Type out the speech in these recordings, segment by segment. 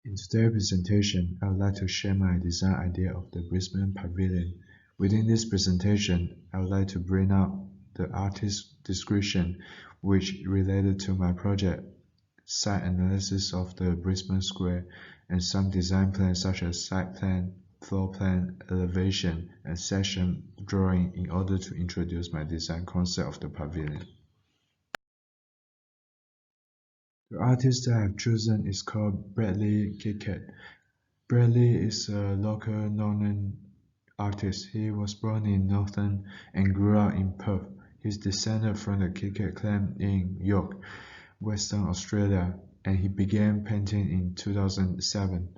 In today's presentation, I would like to share my design idea of the Brisbane Pavilion. Within this presentation, I would like to bring up the artist's description which related to my project, site analysis of the Brisbane Square, and some design plans such as site plan, floor plan, elevation, and section drawing in order to introduce my design concept of the pavilion. The artist that I have chosen is called Bradley Kickett. Bradley is a local Northern artist. He was born in Northern and grew up in Perth. He is descended from the Kickett clan in York, Western Australia, and he began painting in 2007.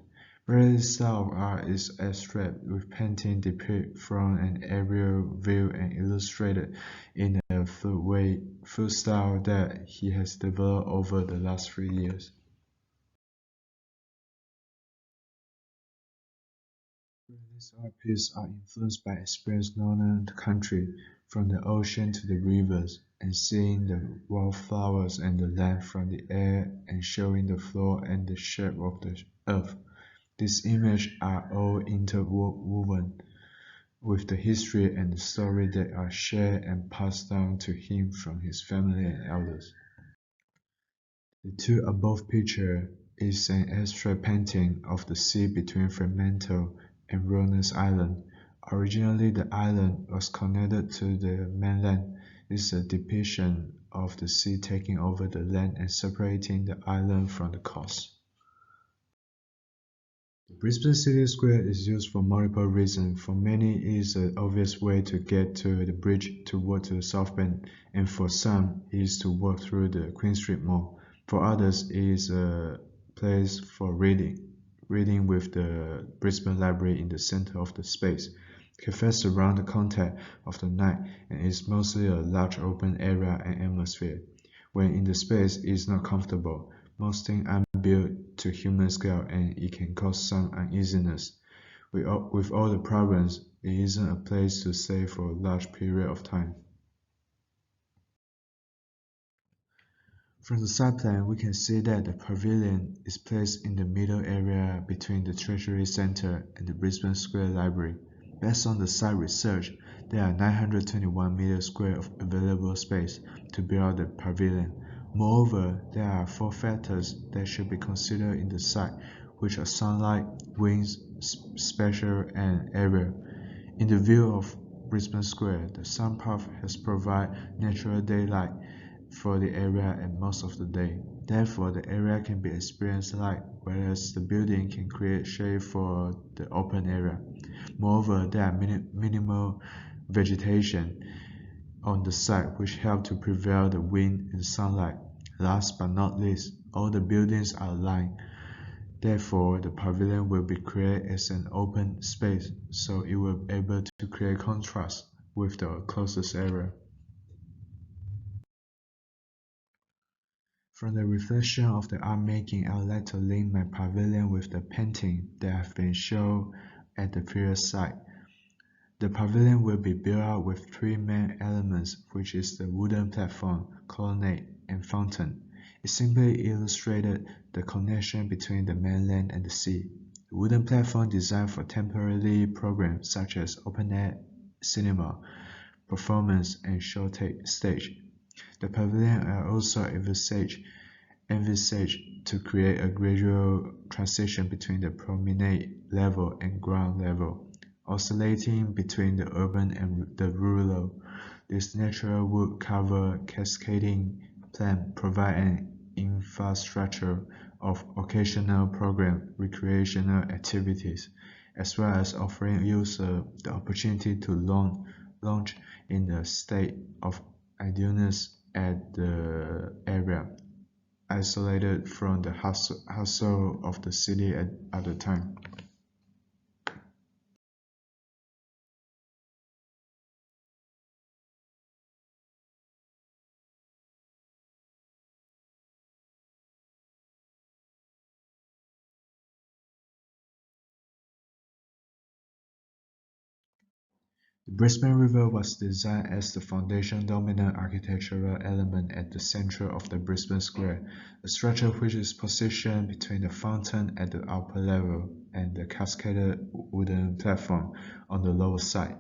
Bradley's style of art is abstract, with painting depicted from an aerial view and illustrated in a fluid style that he has developed over the last 3 years. Bradley's art pieces are influenced by experienced northern country, from the ocean to the rivers, and seeing the wildflowers and the land from the air, and showing the floor and the shape of the earth. These images are all interwoven with the history and the story that are shared and passed down to him from his family and elders. The two above picture is an abstract painting of the sea between Fremantle and Ronos Island. Originally, the island was connected to the mainland. This is a depiction of the sea taking over the land and separating the island from the coast. The Brisbane City Square is used for multiple reasons. For many, it is an obvious way to get to the bridge to walk to the South Bank, and for some, it is to walk through the Queen Street Mall. For others, it is a place for reading with the Brisbane Library in the center of the space. Cafes surround the contact of the night, and is mostly a large open area and atmosphere. When in the space, it is not comfortable. Most things are built to human scale, and it can cause some uneasiness. With all the problems, it isn't a place to stay for a large period of time. From the side plan, we can see that the pavilion is placed in the middle area between the Treasury Centre and the Brisbane Square Library. Based on the site research, there are 921 meters square of available space to build the pavilion. Moreover, there are 4 factors that should be considered in the site, which are sunlight, winds, spatial, and area. In the view of Brisbane Square, the sun path has provided natural daylight for the area and most of the day. Therefore, the area can be experienced light, whereas the building can create shade for the open area. Moreover, there are minimal vegetation on the site which help to prevail the wind and sunlight. Last but not least, all the buildings are aligned. Therefore, the pavilion will be created as an open space, so it will be able to create contrast with the closest area. From the reflection of the art making, I would like to link my pavilion with the painting that have been shown at the previous site. The pavilion will be built out with 3 main elements, which is the wooden platform, colonnade, and fountain. It simply illustrated the connection between the mainland and the sea. The wooden platform designed for temporary programs such as open-air cinema, performance, and show stage. The pavilion are also envisaged to create a gradual transition between the promenade level and ground level, oscillating between the urban and the rural. This natural wood cover cascading plan provide an infrastructure of occasional program recreational activities, as well as offering users the opportunity to launch in a state of idleness at the area, isolated from the hustle of the city at the time. The Brisbane River was designed as the foundation dominant architectural element at the center of the Brisbane Square, a structure which is positioned between the fountain at the upper level and the cascaded wooden platform on the lower side.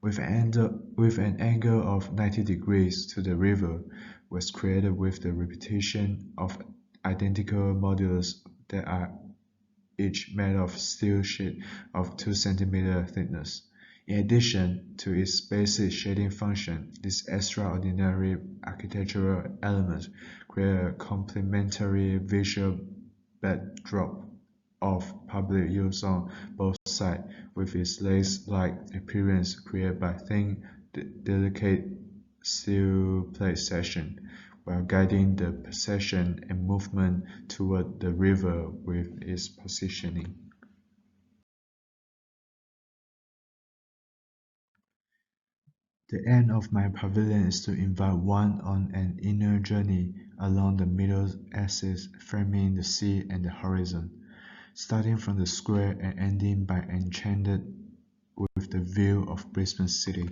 With an angle of 90 degrees to the river was created with the repetition of identical modules that are each made of steel sheet of 2 cm thickness. In addition to its basic shading function, these extraordinary architectural elements create a complementary visual backdrop of public use on both sides, with its lace-like appearance created by thin, delicate steel plate sections, while guiding the procession and movement toward the river with its positioning. The aim of my pavilion is to invite one on an inner journey along the middle axis framing the sea and the horizon, starting from the square and ending by enchanted with the view of Brisbane City.